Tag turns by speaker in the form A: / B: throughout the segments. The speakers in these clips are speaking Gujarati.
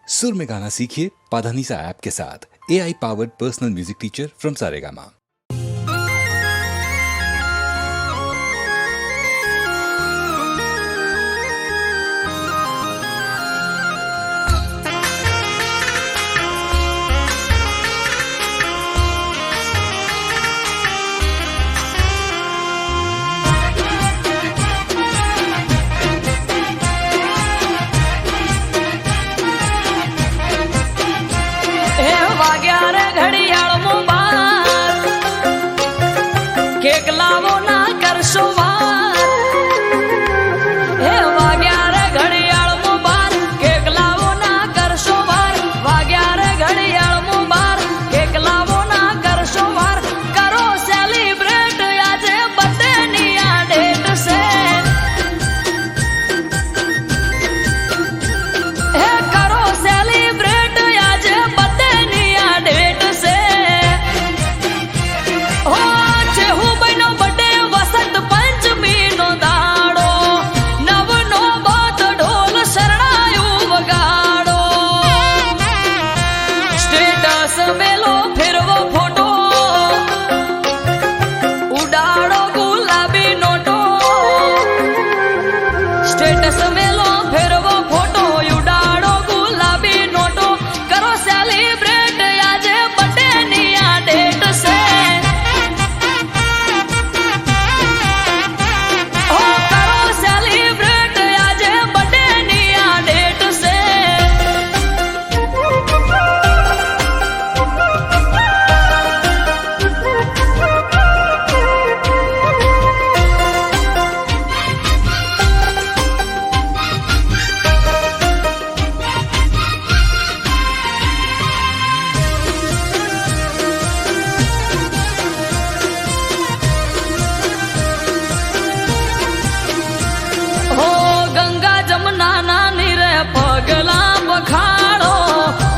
A: सुर में गाना सीखिए पाधानीसा ऐप के साथ। AI powered personal music teacher from Saregama.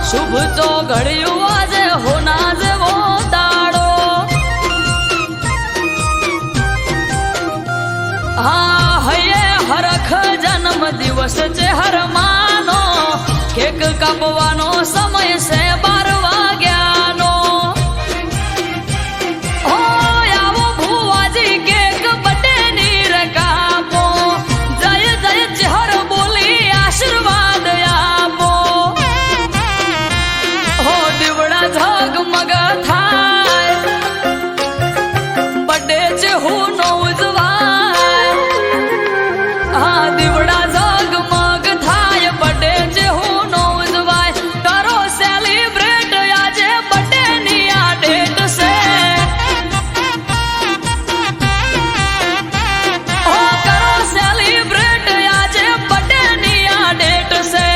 B: शुभ तो घड़ियो आज होना जेवो दाड़ो। हाँ हये हरख जन्म दिवस छे हर मानो, केक कापवानो समय से 12 वाग्यानो। ओ आवो भुवाजी केक बटे नीर कापो, जय जय चहर बोली आशीर्वाद आपो। झगमग थाय बर्थडे चे હું નો ઉજવાય। હા દીવડા ઝગમગ થાય બर्थडे चे હું નો ઉજવાય। કરો સેલિબ્રેટ આજે બर्थडे ની આ ડેટ છે। ઓ કરો સેલિબ્રેટ આજે બर्थडे ની આ ડેટ છે।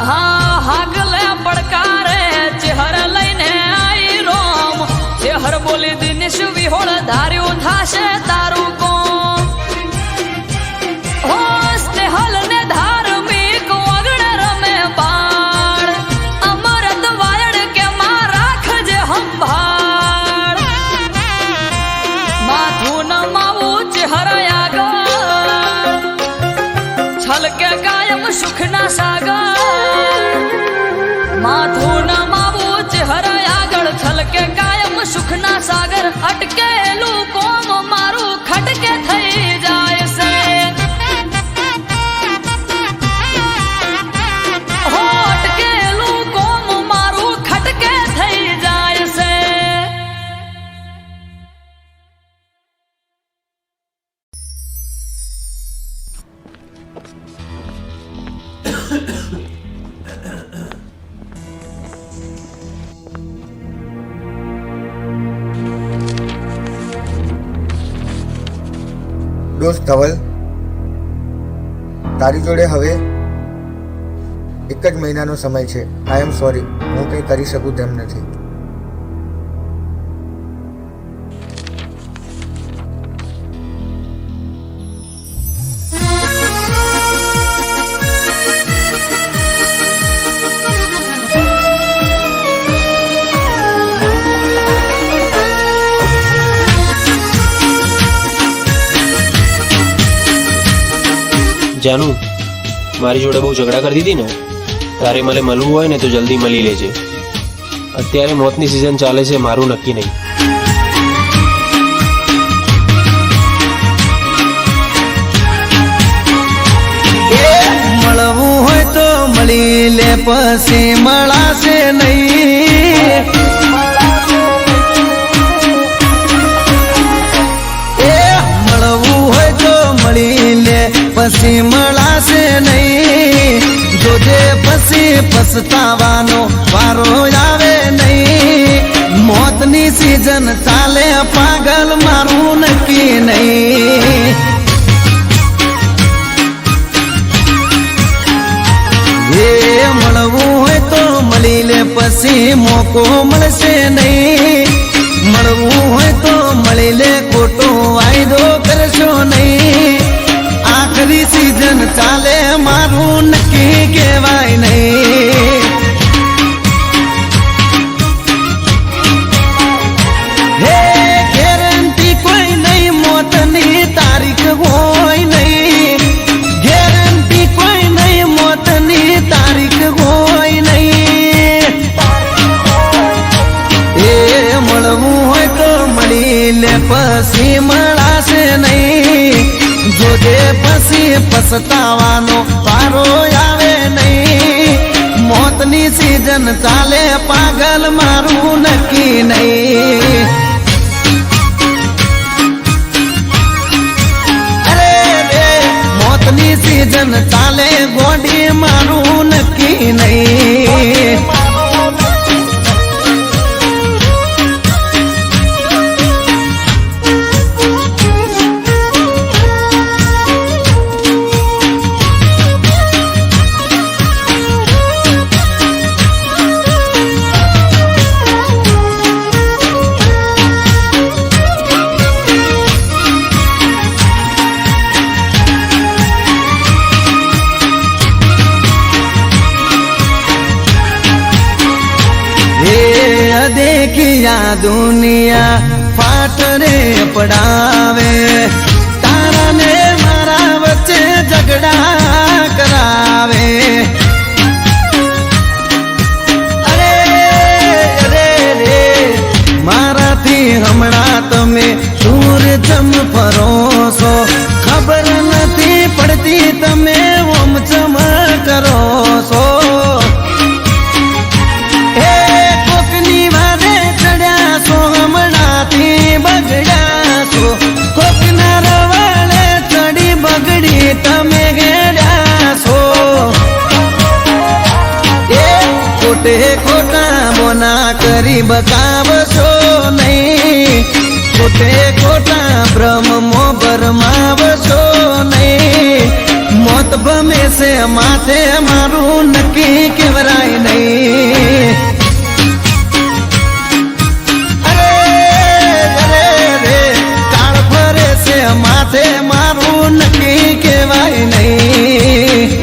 B: हाँ हागले पड़कारे चेहर लईने आई रोम, चेहर बोली दिनेश विहोळ धार्યું થાશે તારું કોમ। हो स्नेहल ने धार्मिक वगण रमे बाळ, अमरत वायड़ के मां राखजे संभाळ। माथું નમાવું ચેહર આગળ, છલકે કાયમ સુખના સાગર। માથું નમાવું ચહેર આગળ, છલકે કાયમ સુખના સાગર। અટકેલું કોમ મારું ખટકે થઈ જાય છે। હો અટકેલું કોમ મારું ખટકે થઈ જાય છે।
C: દોસ્ત ધવલ, તારી જોડે હવે એક જ મહિનાનો સમય છે. આઈ એમ સોરી, હું કંઈ કરી શકું તેમ નથી.
D: જાનુ, મારી જોડે બહુ ઝઘડા કરતી હતી ને, તારે મને મળવું હોય ને તો જલ્દી મળી લેજે. અત્યારે મોતની સિઝન ચાલે છે, મારું નક્કી નહીં.
E: મળવું હોય તો મળી લે, પછી મળાશે નહીં. મળવું હોય તો મળી લે, પછી મળાશે નહીં. જોજે પછી પછતાવાનો વારો આવે નહીં. મોતની સિઝન ચાલે, પાગલ મારું નક્કી નહીં. મળવું હોય તો મળી લે, પછી મોકો મળશે નહીં. મળવું હોય તો મળી લે, ખોટો વાયદો કરશો નહીં. આખરી સિઝન ચાલે, મારું નક્કી કહેવાય નહીં. હે ગેરંટી કોઈ નહીં, મોતની તારીખ હોય નહીં. ગેરંટી કોઈ નહીં, મોતની તારીખ હોય નહીં. એ મળવું હોય તો મળી લે, પછી મળાશે નહીં. જોજે પછી પછતાવાનો પારો આવે નહીં. મોતની સિઝન ચાલે, પાગલ મારું નક્કી નહીં. અરે રે મોતની સિઝન ચાલે, ગોડી મારું નક્કી નહીં. देखिया दुनिया फाट रे पड़ावे. तारा ने मारा वच्चे झगड़ा करावे. अरे अरे रे मारा थी हमणा तमे दूर जम फरोसो. खबर नहीं पड़ती तमे ओम चम करो सो. તમે ગેડા છો એ ખોટે ખોટા બોના કરી બતાવશો નહીં. ખોટે ખોટા બ્રહ્મો ભરમાવશો નહીં. મોત ભમે છે માથે, મારું નક્કી કેવરાય નહીં. અરે અરે રે કાળ ફરે છે માથે, મારું નક્કી કહેવાય નહીં.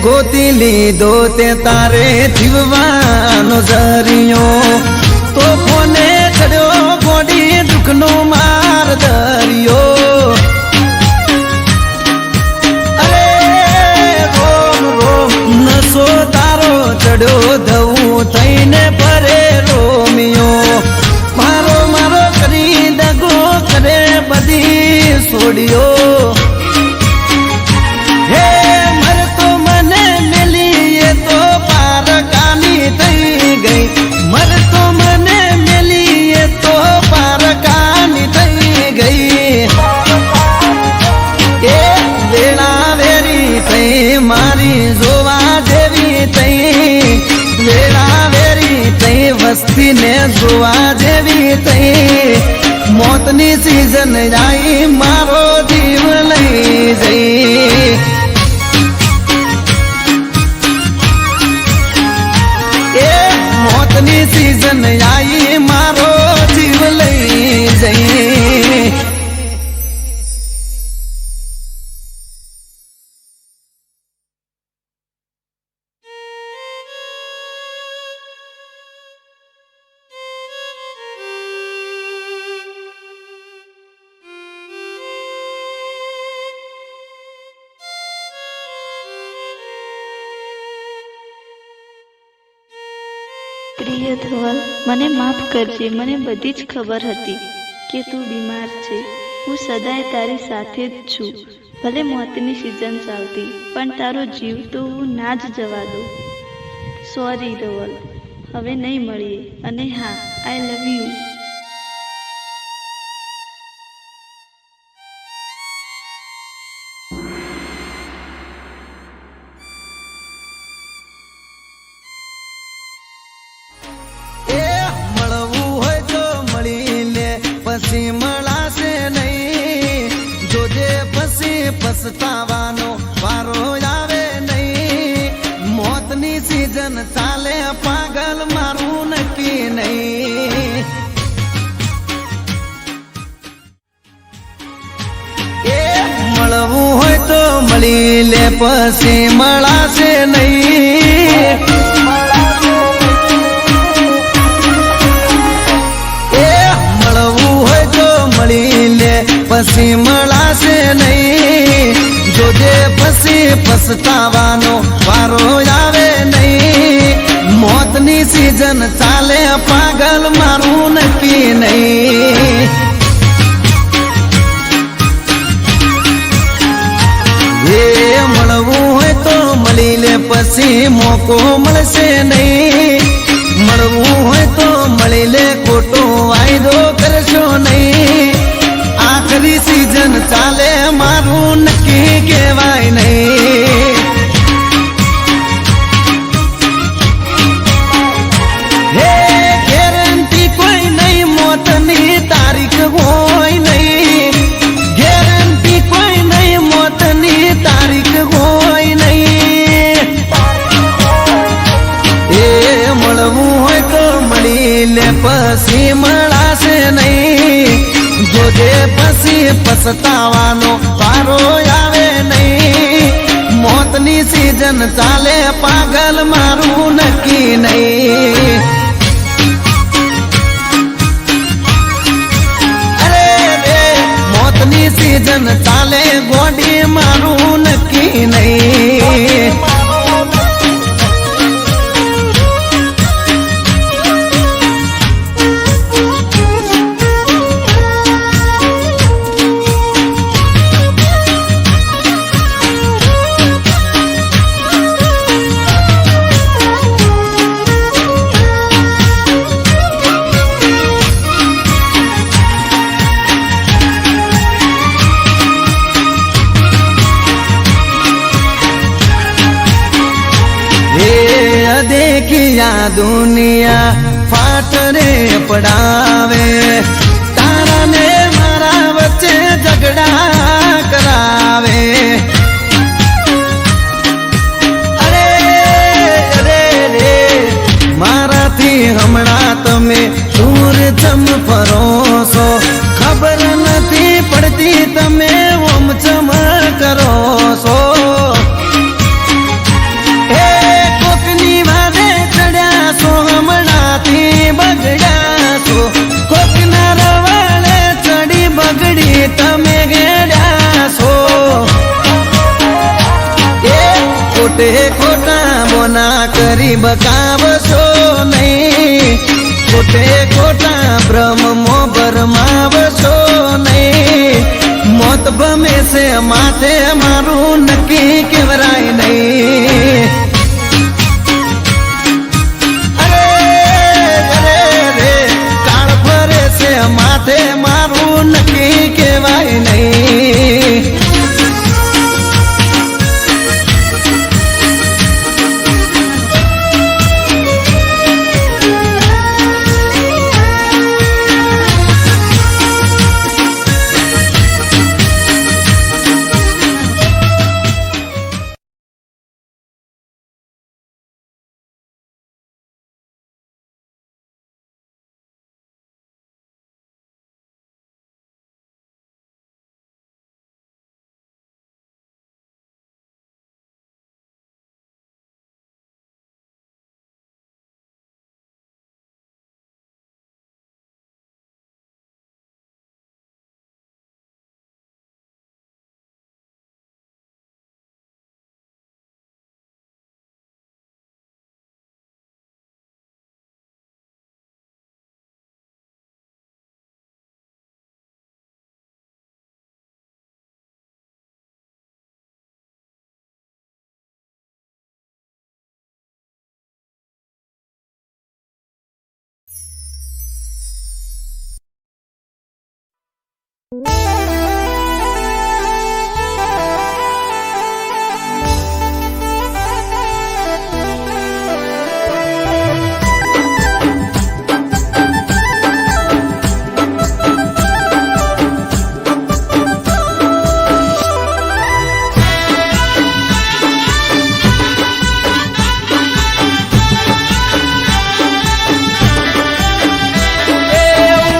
E: ગોતી લીધો તે તારે જીવવાનો જરિયો. તો કોને ચડ્યો ગોડી દુઃખનો માર દરિયો. અરે રોમ રોમ નસો તારો ચડ્યો, ધવું થઈને ફરે રોમિયો. મારો મારો કરી દગો કરે બધી મળ્યો હે મર તો મને મેલી એ તો પારકાની થઈ ગઈ મર તો મને મેલી એ તો પારકાની થઈ ગઈ એ વેળા વેરી થઈ મારી જોવા જેવી થઈ વેળા વેરી થઈ વસ્તીને જોવા જેવી થઈ મોતની સીઝન આવી મારો જીવ લઈ જઈ એ મોતની સીઝન આવી મારો જીવ લઈ જઈ
F: પ્રિય ધવલ, મને માફ કરજે. મને બધી જ ખબર હતી કે તું બીમાર છે. હું સદાય તારી સાથે જ છું. ભલે મોતની સિઝન ચાલતી પણ તારો જીવ તો હું ના જ જવા દઉં. સોરી ધવલ, હવે નહીં મળીએ. અને હા, આઈ લવ યુ.
E: પછી મળાશે નહીં જોજે પછી પછતાવાનો વારો આવે નહીં મોતની સીઝન ચાલે પાગલ મારું નક્કી નહીં એ મળવું હોય તો મળી લે પછી મળાશે નહીં પછી મળાશે નહીં જોજે પછી પછતાવાનો વારો આવે નહીં મોતની સીઝન ચાલે પાગલ મારું નક્કી નહીં એ મળવું હોય તો મળી લે પછી મોકો મળશે નહીં મળવું હોય તો મળી લે ખોટો વાયદો કરશો નહીં આખરી સીઝન ચાલે મારું નક્કી કહેવાય નહીં હે ગેરંટી કોઈ નહીં મોતની તારીખ હોય નહીં ગેરંટી કોઈ નહીં મોતની તારીખ હોય નહીં એ મળવું હોય તો મળી લે પછી મળાશે નહીં જોજે પછી પછતાવાનો વારો આવે નહીં મોતની સીઝન ચાલે પાગલ મારું નક્કી નહીં અરે રે મોતની સીઝન ચાલે ગોડી મારું નક્કી નહીં देखिया दुनिया फाट रे पड़ावे तारा ने मारा बच्चे झगड़ा करावे अरे अरे रे मारा थी हमणा तमे दूर चम फरोसो खबर नहीं पड़ती तमे ओम चम करो सो તમે ગેડ્યા છો એ ખોટે ખોટા મોના કરી બકાવશો નહીં ખોટે ખોટા ભ્રમ મો ભરમાવશો નહીં મોત ભમ છે માથે મારું નક્કી કેવરાય નહીં. અરે અરે રે કાળ ફરે છે માથે મારું નક્કી કેવાય નહીં.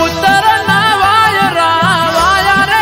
B: ઉત્તરના વાયરા વાયા રે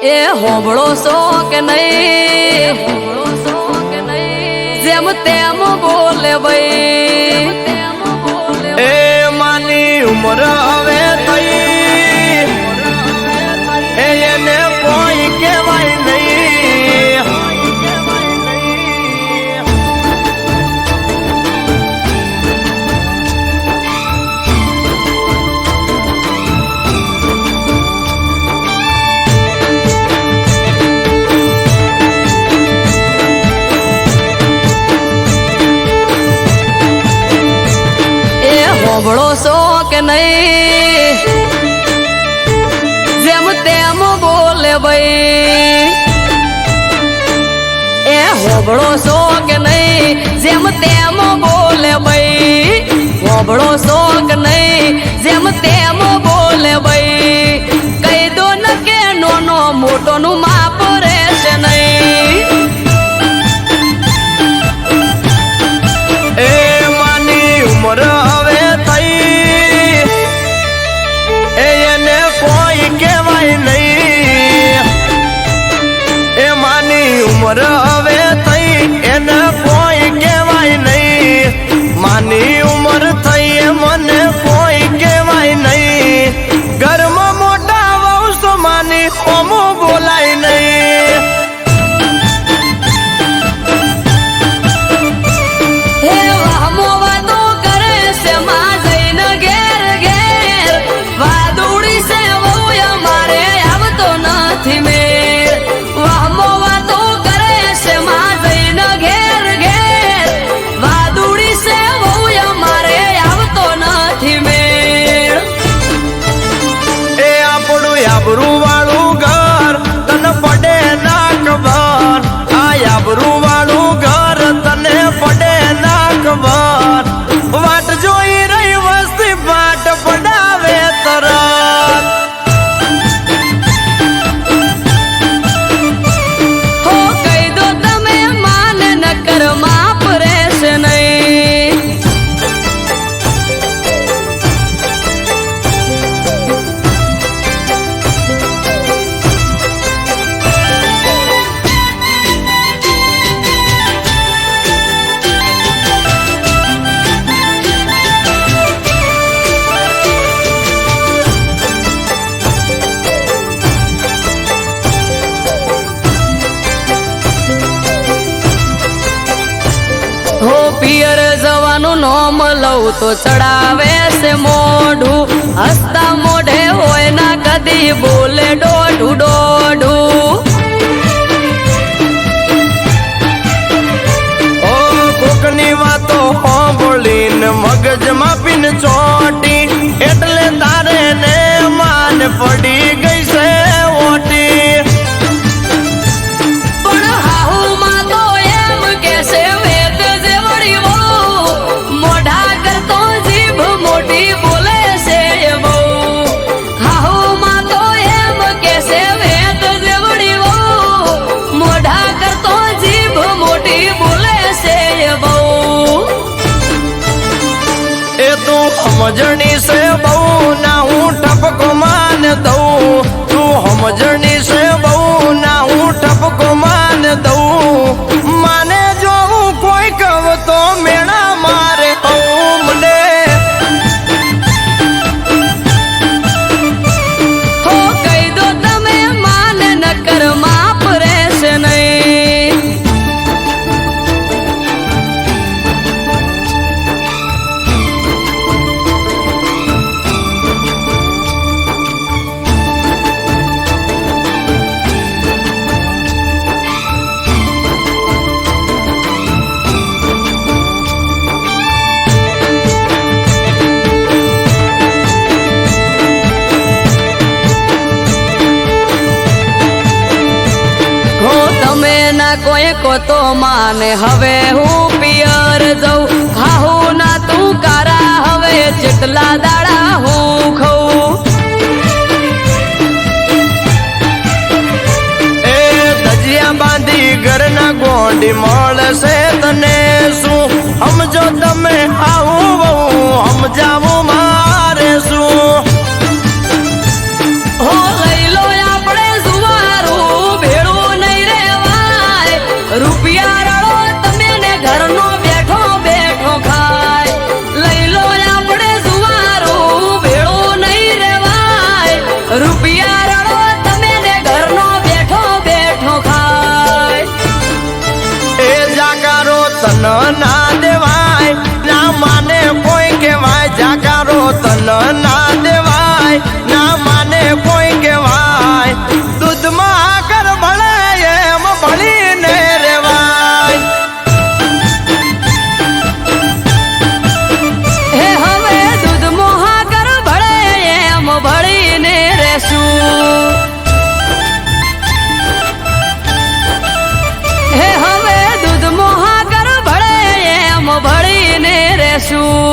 B: એ હોબળો સો કે નહીં જેમ તેમ બોલે ભાઈ
E: એ માની ઉમર હવે થઈ એને કોઈ કહેવાય નહીં
B: હોબળો સો કે નહીં જેમ તેમ બોલે ભાઈ એ હોબળો સો કે નહીં જેમ તેમ બોલે ભાઈ હોબળો સો કે નહીં જેમ તેમ બોલે ભાઈ કહી દો ન કે નોનો મોટો નું માપ રહેશે નહીં
E: એ માની ઉમર હવે થઈ એને કોઈ કહેવાય નહીં એ માની ઉમર હવે થઈ એને કોઈ કહેવાય નહીં માની ઉમર થઈ એ મને કોઈ કહેવાય નહીં ઘરમાં મોટા વંશ માની ઓમો બોલાય નહીં
B: હે વાહમો વાતો કરે છે માં જઈને ઘેર ઘેર વાદુડી છે વહુ અમારે આવતો નથી મેર વાહમો વાતો કરે છે માં જઈને ઘેર ઘેર વાદુડી છે વહુ અમારે આવતો નથી મેર
E: એ આપણું આબરૂ વાળું ઘર તને પડે ના ખબર આ આબરૂ વાળું ઘર તને પડે ના ખબર વાટ જોઈ રહી વસ્તી પાટ પડાવે તરત
B: હો કહી દો તમે માન ન કર માપ રહેશે નહીં હો પિયર જવાનું નોમ લઉં તો ચડાવે છે મોઢું હસતા મોઢે હોય ના કદી બોલે દોઢું દોઢું
E: ઓ કોકની વાતો સાંભળીને મગજમાં પીન ચોટી એટલે તારે ને માન પડી ગઈ છે ઓટી
B: પણ હાહુમાં તો એમ કે છે વેદ જે વળી વહુ મોઢા કરતો જીભ મોટી બોલે છે બહુ હાહુમાં તો એમ કે છે વેદ જે વળી વહુ મોઢા કરતો જીભ મોટી બોલે છે બહુ
E: એ તું સમજણી છે બહુ ના હું ટપકો માન દઉં તું સમજણી છે બહુ ના હું ટપકો માન દઉં માને જો હું કોઈ કહું તો મેળા મારે હું મને
B: હો કહી દો તમે માન ન કર માપ રહેશે નહીં હો તમે ના કોઈ કો તો માને હવે હું પિયર જઉં ખાહું ના તું કારા હવે જેટલા દાડા હું ખઉં
E: એ ધજિયા બાંધી ઘરના ગોંડી મળશે તને શું સમજો તમે આવું બહુ સમજાવું મારે શું
B: હો લઈ લો આપણે જુવારું
E: તન ના દેવાય ના માને કોઈ કહેવાય જાકારો તન ના દેવાય ના માને કોઈ કહેવાય દૂધમાં આકર ભળે એમ ભળીને રેવાય
B: હે હવે દૂધ મોહાકર ભળે એમ ભળીને રેશું હે હવે દૂધ મોહાકર ભળે એમ ભળીને રેશું